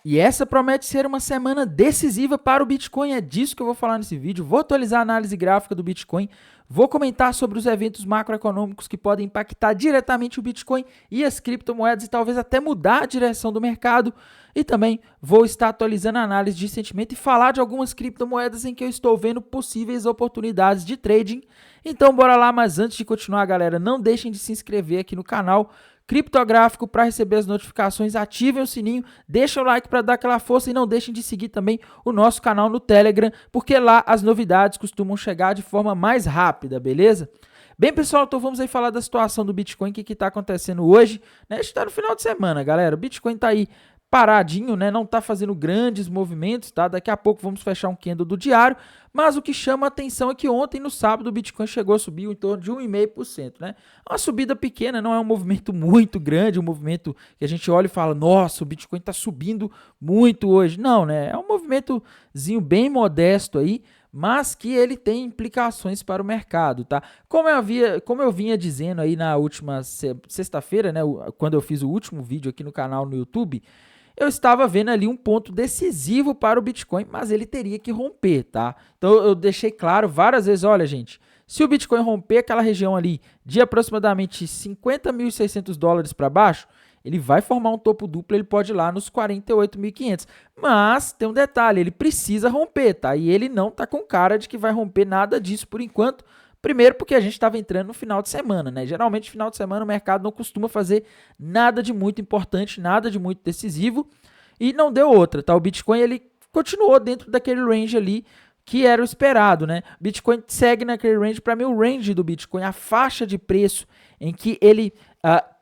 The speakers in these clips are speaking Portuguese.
E essa promete ser uma semana decisiva para o Bitcoin, é disso que eu vou falar nesse vídeo. Vou atualizar a análise gráfica do Bitcoin, vou comentar sobre os eventos macroeconômicos que podem impactar diretamente o Bitcoin e as criptomoedas e talvez até mudar a direção do mercado. E também vou estar atualizando a análise de sentimento e falar de algumas criptomoedas em que eu estou vendo possíveis oportunidades de trading. Então bora lá, mas antes de continuar, galera, não deixem de se inscrever aqui no canal Criptográfico para receber as notificações, ativem o sininho, deixem o like para dar aquela força e não deixem de seguir também o nosso canal no Telegram, porque lá as novidades costumam chegar de forma mais rápida, beleza? Bem, pessoal, então vamos aí falar da situação do Bitcoin, o que está acontecendo hoje, né? A gente está no final de semana, galera, o Bitcoin está aí paradinho, né? Não está fazendo grandes movimentos, tá? Daqui a pouco vamos fechar um candle do diário, mas o que chama a atenção é que ontem, no sábado, o Bitcoin chegou a subir em torno de 1,5%, né? Uma subida pequena, não é um movimento muito grande, um movimento que a gente olha e fala, nossa, o Bitcoin está subindo muito hoje. Não, né? É um movimentozinho bem modesto aí, mas que ele tem implicações para o mercado, tá? Como eu vinha dizendo aí na última sexta-feira, né? Quando eu fiz o último vídeo aqui no canal no YouTube, eu estava vendo ali um ponto decisivo para o Bitcoin, mas ele teria que romper, tá? Então eu deixei claro várias vezes, olha, gente, se o Bitcoin romper aquela região ali de aproximadamente 50.600 dólares para baixo, ele vai formar um topo duplo, ele pode ir lá nos 48.500. Mas tem um detalhe, ele precisa romper, tá? E ele não tá com cara de que vai romper nada disso por enquanto. Primeiro porque a gente estava entrando no final de semana, né? Geralmente no final de semana o mercado não costuma fazer nada de muito importante, nada de muito decisivo e não deu outra, tá? O Bitcoin ele continuou dentro daquele range ali que era o esperado, né? Bitcoin segue naquele range, para mim o range do Bitcoin, a faixa de preço em que ele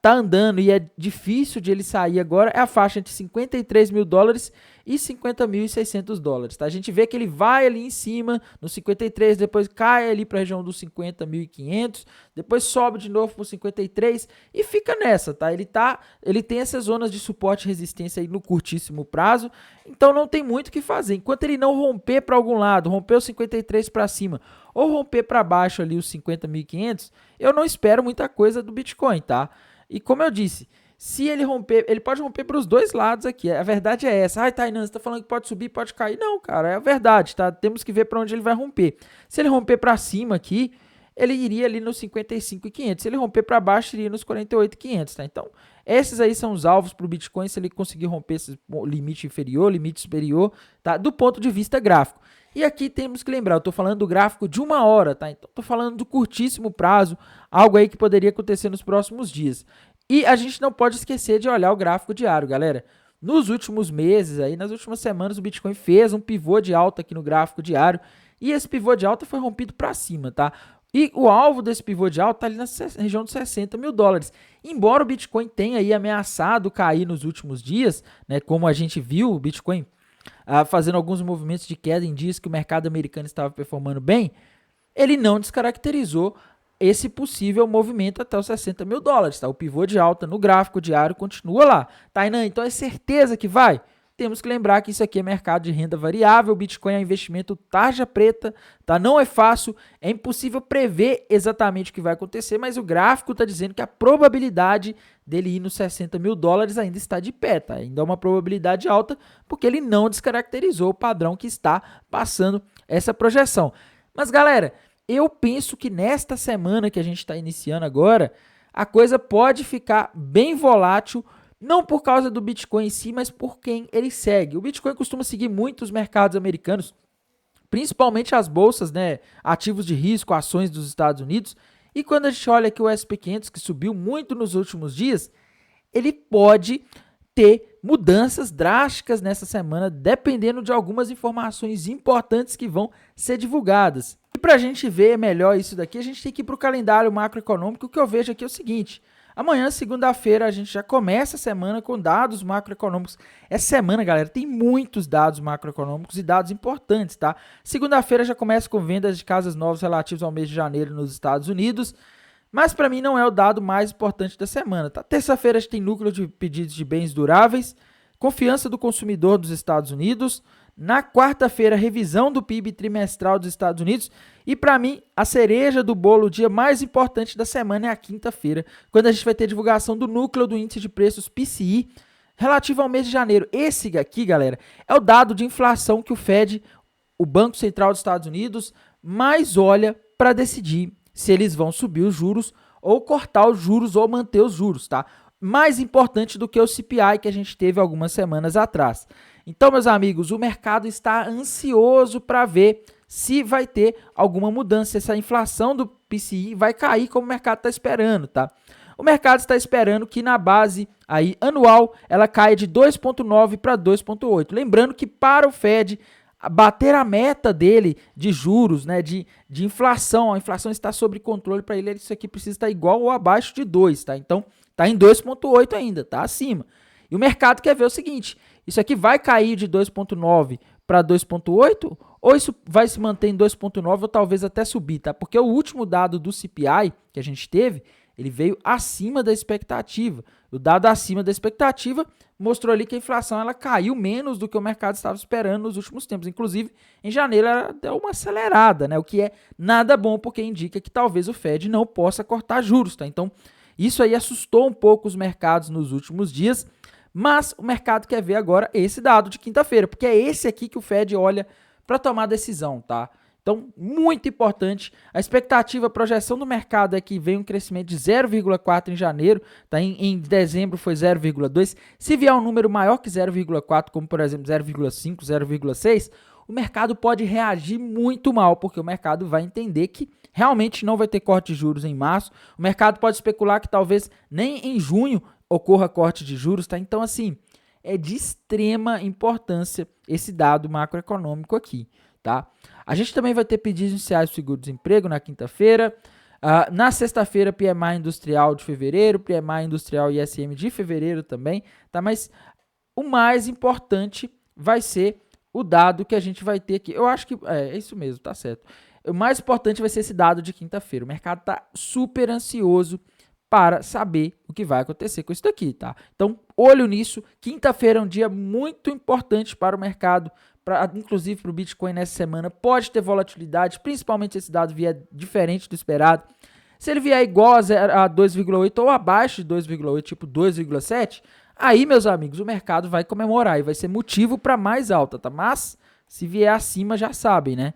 tá andando e é difícil de ele sair agora, é a faixa entre 53 mil dólares e 50.600 dólares, tá? A gente vê que ele vai ali em cima, no 53, depois cai ali para a região dos 50.500, depois sobe de novo para 53 e fica nessa, tá? Ele tem essas zonas de suporte e resistência aí no curtíssimo prazo, então não tem muito o que fazer. Enquanto ele não romper para algum lado, romper os 53 para cima ou romper para baixo ali os 50.500, eu não espero muita coisa do Bitcoin, tá? E como eu disse, se ele romper, ele pode romper para os dois lados aqui. A verdade é essa. Ai, Tainan, você tá falando que pode subir, pode cair. Não, cara, é a verdade, tá? Temos que ver para onde ele vai romper. Se ele romper para cima aqui, ele iria ali nos 55.500. Se ele romper para baixo, iria nos 48.500, tá? Então, esses aí são os alvos para o Bitcoin se ele conseguir romper esse limite inferior, limite superior, tá? Do ponto de vista gráfico. E aqui temos que lembrar, eu estou falando do gráfico de 1 hora, tá? Então, estou falando do curtíssimo prazo, algo aí que poderia acontecer nos próximos dias. E a gente não pode esquecer de olhar o gráfico diário, galera. Nos últimos meses, aí, nas últimas semanas, o Bitcoin fez um pivô de alta aqui no gráfico diário. E esse pivô de alta foi rompido para cima, tá? E o alvo desse pivô de alta está ali na região dos 60 mil dólares. Embora o Bitcoin tenha aí ameaçado cair nos últimos dias, né? Como a gente viu, o Bitcoin fazendo alguns movimentos de queda em dias que o mercado americano estava performando bem, ele não descaracterizou esse possível movimento até os 60 mil dólares, tá? O pivô de alta no gráfico diário continua lá. Tainan, então é certeza que vai? Temos que lembrar que isso aqui é mercado de renda variável, o Bitcoin é investimento tarja preta, tá? Não é fácil, é impossível prever exatamente o que vai acontecer, mas o gráfico está dizendo que a probabilidade dele ir nos 60 mil dólares ainda está de pé, tá? Ainda é uma probabilidade alta, porque ele não descaracterizou o padrão que está passando essa projeção. Mas, galera, eu penso que nesta semana que a gente está iniciando agora, a coisa pode ficar bem volátil, não por causa do Bitcoin em si, mas por quem ele segue. O Bitcoin costuma seguir muito os mercados americanos, principalmente as bolsas, né, ativos de risco, ações dos Estados Unidos. E quando a gente olha aqui o S&P 500, que subiu muito nos últimos dias, ele pode ter mudanças drásticas nessa semana, dependendo de algumas informações importantes que vão ser divulgadas. E para a gente ver melhor isso daqui, a gente tem que ir para o calendário macroeconômico. O que eu vejo aqui é o seguinte: amanhã, segunda-feira, a gente já começa a semana com dados macroeconômicos. Essa semana, galera, tem muitos dados macroeconômicos e dados importantes, tá? Segunda-feira já começa com vendas de casas novas relativas ao mês de janeiro nos Estados Unidos, mas para mim não é o dado mais importante da semana, tá? Terça-feira a gente tem núcleo de pedidos de bens duráveis, confiança do consumidor dos Estados Unidos. Na quarta-feira, revisão do PIB trimestral dos Estados Unidos. E para mim, a cereja do bolo, o dia mais importante da semana é a quinta-feira, quando a gente vai ter divulgação do núcleo do índice de preços PCI, relativo ao mês de janeiro. Esse aqui, galera, é o dado de inflação que o Fed, o Banco Central dos Estados Unidos, mais olha para decidir se eles vão subir os juros ou cortar os juros ou manter os juros, tá? Mais importante do que o CPI que a gente teve algumas semanas atrás. Então, meus amigos, o mercado está ansioso para ver se vai ter alguma mudança, se essa inflação do PCI vai cair como o mercado está esperando, tá? O mercado está esperando que na base aí, anual ela caia de 2,9 para 2,8. Lembrando que para o Fed bater a meta dele de juros, né, de inflação, a inflação está sob controle para ele, isso aqui precisa estar igual ou abaixo de 2, tá? Então, está em 2,8 ainda, tá acima. E o mercado quer ver o seguinte, isso aqui vai cair de 2,9 para 2,8 ou isso vai se manter em 2,9 ou talvez até subir, tá? Porque o último dado do CPI que a gente teve, ele veio acima da expectativa. O dado acima da expectativa mostrou ali que a inflação ela caiu menos do que o mercado estava esperando nos últimos tempos. Inclusive, em janeiro ela deu uma acelerada, né? O que é nada bom porque indica que talvez o Fed não possa cortar juros, tá? Então, isso aí assustou um pouco os mercados nos últimos dias, mas o mercado quer ver agora esse dado de quinta-feira, porque é esse aqui que o Fed olha para tomar decisão, tá? Então, muito importante, a expectativa, a projeção do mercado é que vem um crescimento de 0,4 em janeiro, tá? Em dezembro foi 0,2. Se vier um número maior que 0,4, como por exemplo 0,5, 0,6, o mercado pode reagir muito mal, porque o mercado vai entender que realmente não vai ter corte de juros em março. O mercado pode especular que talvez nem em junho ocorra corte de juros, tá? Então, assim, é de extrema importância esse dado macroeconômico aqui, tá? A gente também vai ter pedidos iniciais do seguro-desemprego na quinta-feira. Na sexta-feira, PMI industrial de fevereiro, PMI industrial ISM de fevereiro também, tá? Mas o mais importante vai ser o dado que a gente vai ter aqui. Eu acho que é isso mesmo, tá certo. O mais importante vai ser esse dado de quinta-feira. O mercado tá super ansioso para saber o que vai acontecer com isso daqui, tá? Então, olho nisso. Quinta-feira é um dia muito importante para o mercado, inclusive para o Bitcoin nessa semana. Pode ter volatilidade, principalmente se esse dado vier diferente do esperado. Se ele vier igual a 2,8 ou abaixo de 2,8, tipo 2,7, aí, meus amigos, o mercado vai comemorar e vai ser motivo para mais alta, tá? Mas, se vier acima, já sabem, né?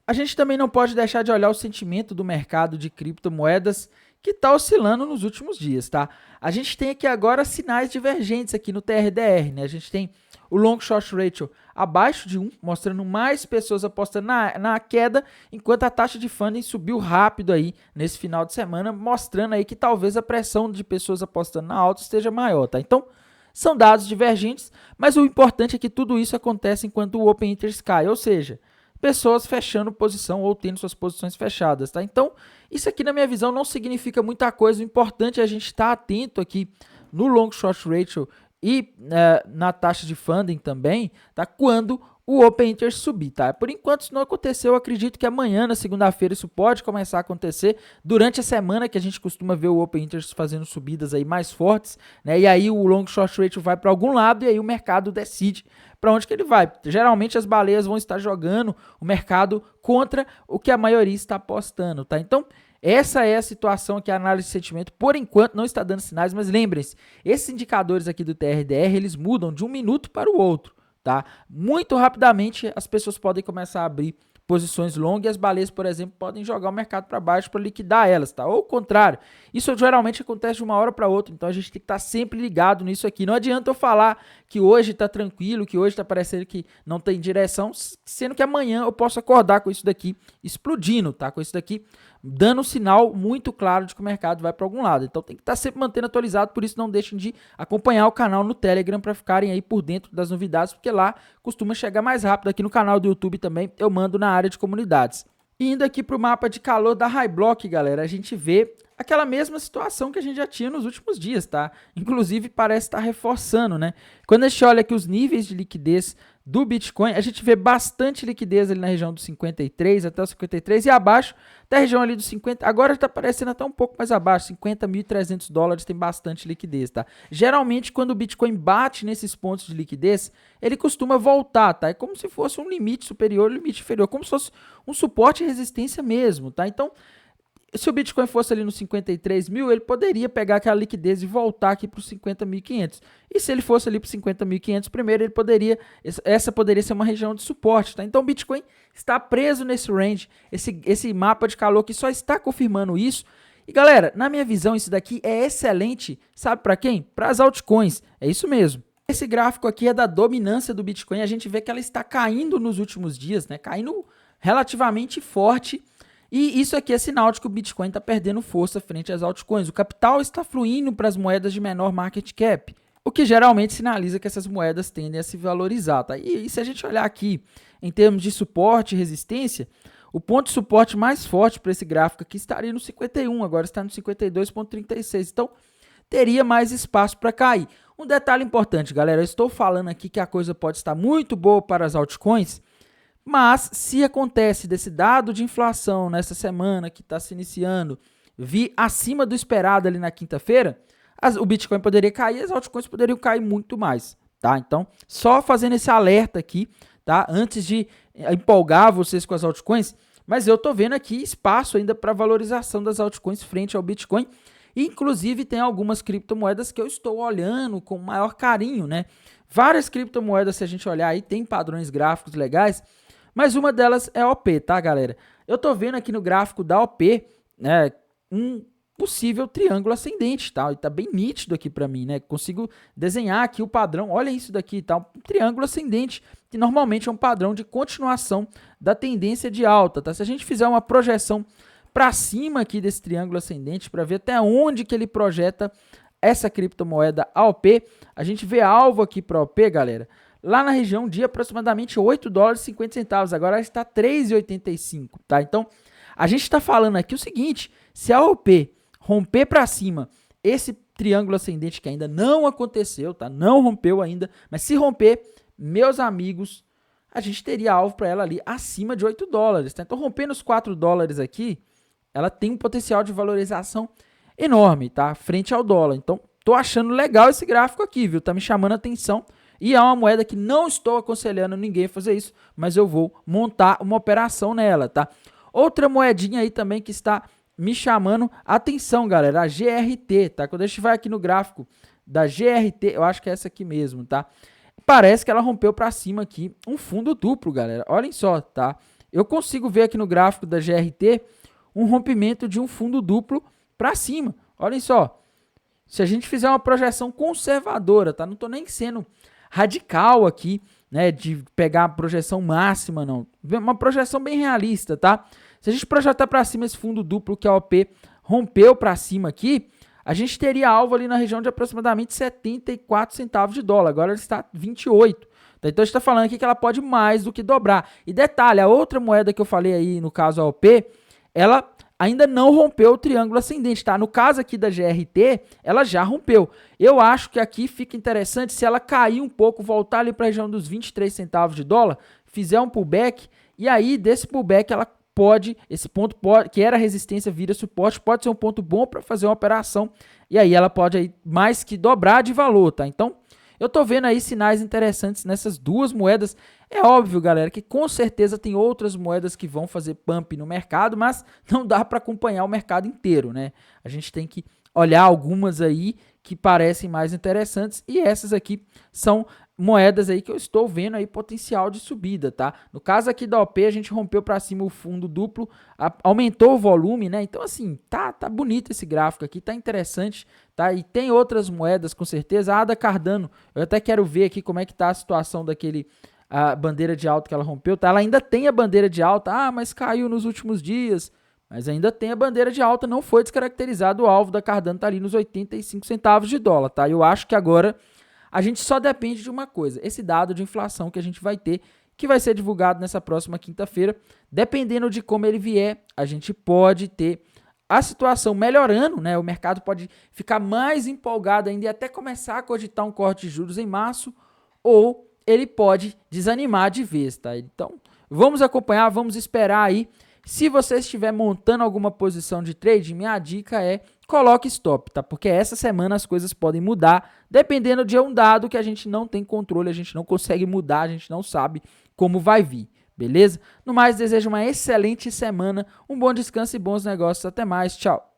A gente também não pode deixar de olhar o sentimento do mercado de criptomoedas que está oscilando nos últimos dias, tá? A gente tem aqui agora sinais divergentes aqui no TRDR, né? A gente tem o long short ratio abaixo de 1, mostrando mais pessoas apostando na queda, enquanto a taxa de funding subiu rápido aí nesse final de semana, mostrando aí que talvez a pressão de pessoas apostando na alta esteja maior, tá? Então, são dados divergentes, mas o importante é que tudo isso acontece enquanto o Open Interest cai, ou seja, pessoas fechando posição ou tendo suas posições fechadas, tá? Então, isso aqui na minha visão não significa muita coisa, o importante é a gente estar atento aqui no long short ratio e na taxa de funding também, tá? Quando o Open Interest subir, tá? Por enquanto isso não aconteceu, eu acredito que amanhã, na segunda-feira, isso pode começar a acontecer durante a semana que a gente costuma ver o Open Interest fazendo subidas aí mais fortes, né? E aí o long short ratio vai para algum lado e aí o mercado decide para onde que ele vai. Geralmente as baleias vão estar jogando o mercado contra o que a maioria está apostando, tá? Então, essa é a situação que a análise de sentimento, por enquanto, não está dando sinais, mas lembrem-se, esses indicadores aqui do TRDR, eles mudam de um minuto para o outro, tá? Muito rapidamente as pessoas podem começar a abrir posições longas e as baleias, por exemplo, podem jogar o mercado para baixo para liquidar elas, tá? Ou o contrário, isso geralmente acontece de uma hora para outra, então a gente tem que estar sempre ligado nisso aqui. Não adianta eu falar que hoje está tranquilo, que hoje está parecendo que não tem direção, sendo que amanhã eu posso acordar com isso daqui explodindo, tá? Com isso daqui dando um sinal muito claro de que o mercado vai para algum lado. Então tem que estar sempre mantendo atualizado, por isso não deixem de acompanhar o canal no Telegram para ficarem aí por dentro das novidades, porque lá costuma chegar mais rápido. Aqui no canal do YouTube também eu mando na área de comunidades. E indo aqui para o mapa de calor da Highblock, galera, a gente vê aquela mesma situação que a gente já tinha nos últimos dias, tá? Inclusive parece estar reforçando, né? Quando a gente olha aqui os níveis de liquidez do Bitcoin, a gente vê bastante liquidez ali na região dos 53 até os 53 e abaixo da região ali dos 50, agora está aparecendo até um pouco mais abaixo, $50.300 tem bastante liquidez, tá? Geralmente quando o Bitcoin bate nesses pontos de liquidez, ele costuma voltar, tá? É como se fosse um limite superior, limite inferior, como se fosse um suporte e resistência mesmo, tá? Então, Se o Bitcoin fosse ali nos 53 mil, ele poderia pegar aquela liquidez e voltar aqui para os 50.500. E se ele fosse ali para os 50.500 primeiro, essa poderia ser uma região de suporte, tá? Então o Bitcoin está preso nesse range, esse mapa de calor que só está confirmando isso. E galera, na minha visão, isso daqui é excelente, sabe para quem? Para as altcoins, é isso mesmo. Esse gráfico aqui é da dominância do Bitcoin, a gente vê que ela está caindo nos últimos dias, né? Caindo relativamente forte. E isso aqui é sinal de que o Bitcoin está perdendo força frente às altcoins. O capital está fluindo para as moedas de menor market cap, o que geralmente sinaliza que essas moedas tendem a se valorizar. Tá? E se a gente olhar aqui em termos de suporte e resistência, o ponto de suporte mais forte para esse gráfico aqui estaria no 51, agora está no 52,36. Então, teria mais espaço para cair. Um detalhe importante, galera, eu estou falando aqui que a coisa pode estar muito boa para as altcoins, mas se acontece desse dado de inflação nessa semana que está se iniciando vir acima do esperado ali na quinta-feira, o Bitcoin poderia cair e as altcoins poderiam cair muito mais, tá? Então, só fazendo esse alerta aqui, tá? Antes de empolgar vocês com as altcoins, mas eu tô vendo aqui espaço ainda para valorização das altcoins frente ao Bitcoin. Inclusive, tem algumas criptomoedas que eu estou olhando com maior carinho, né? Várias criptomoedas, se a gente olhar aí, tem padrões gráficos legais, mas uma delas é a OP, tá, galera? Eu tô vendo aqui no gráfico da OP, né, um possível triângulo ascendente, tá? E tá bem nítido aqui para mim, né? Consigo desenhar aqui o padrão. Olha isso daqui, tá? Um triângulo ascendente, que normalmente é um padrão de continuação da tendência de alta, tá? Se a gente fizer uma projeção para cima aqui desse triângulo ascendente, para ver até onde que ele projeta essa criptomoeda AOP, a gente vê alvo aqui para a OP, galera, lá na região de aproximadamente 8 dólares e 50 centavos, agora ela está 3,85, tá? Então, a gente está falando aqui o seguinte, se a OP romper para cima esse triângulo ascendente que ainda não aconteceu, tá? Não rompeu ainda, mas se romper, meus amigos, a gente teria alvo para ela ali acima de 8 dólares, tá? Então, rompendo os 4 dólares aqui, ela tem um potencial de valorização enorme, tá? Frente ao dólar. Então, tô achando legal esse gráfico aqui, viu? Tá me chamando a atenção. E é uma moeda que não estou aconselhando ninguém a fazer isso, mas eu vou montar uma operação nela, tá? Outra moedinha aí também que está me chamando a atenção, galera, a GRT, tá? Quando a gente vai aqui no gráfico da GRT, eu acho que é essa aqui mesmo, tá? Parece que ela rompeu para cima aqui um fundo duplo, galera. Olhem só, tá? Eu consigo ver aqui no gráfico da GRT um rompimento de um fundo duplo para cima. Olhem só. Se a gente fizer uma projeção conservadora, tá? Não tô nem sendo radical aqui, né, de pegar a projeção máxima, não. Uma projeção bem realista, tá? Se a gente projetar para cima esse fundo duplo que a OP rompeu para cima aqui, a gente teria alvo ali na região de aproximadamente 74 centavos de dólar. Agora ela está 28. Tá? Então a gente está falando aqui que ela pode mais do que dobrar. E detalhe, a outra moeda que eu falei aí, no caso a OP, ela ainda não rompeu o triângulo ascendente, tá? No caso aqui da GRT, ela já rompeu. Eu acho que aqui fica interessante se ela cair um pouco, voltar ali para a região dos 23 centavos de dólar, fizer um pullback, e aí desse pullback ela pode, esse ponto pode, que era resistência vira suporte, pode ser um ponto bom para fazer uma operação, e aí ela pode aí mais que dobrar de valor, tá? Então, eu tô vendo aí sinais interessantes nessas duas moedas. É óbvio, galera, que com certeza tem outras moedas que vão fazer pump no mercado, mas não dá para acompanhar o mercado inteiro, né? A gente tem que olhar algumas aí que parecem mais interessantes e essas aqui são moedas aí que eu estou vendo aí potencial de subida, tá? No caso aqui da OP, a gente rompeu para cima o fundo duplo, aumentou o volume, né? Então, assim, tá bonito esse gráfico aqui, tá interessante, tá? E tem outras moedas, com certeza. A ADA Cardano, eu até quero ver aqui como é que tá a situação a bandeira de alta que ela rompeu, tá? Ela ainda tem a bandeira de alta, mas caiu nos últimos dias, mas ainda tem a bandeira de alta, não foi descaracterizado, o alvo da Cardano tá ali nos 85 centavos de dólar, tá? Eu acho que agora a gente só depende de uma coisa, esse dado de inflação que a gente vai ter, que vai ser divulgado nessa próxima quinta-feira. Dependendo de como ele vier, a gente pode ter a situação melhorando, né? O mercado pode ficar mais empolgado ainda e até começar a cogitar um corte de juros em março, ou ele pode desanimar de vez, tá? Então, vamos acompanhar, vamos esperar aí. Se você estiver montando alguma posição de trade, minha dica é coloque stop, tá? Porque essa semana as coisas podem mudar, dependendo de um dado que a gente não tem controle, a gente não consegue mudar, a gente não sabe como vai vir. Beleza? No mais, desejo uma excelente semana, um bom descanso e bons negócios. Até mais, tchau!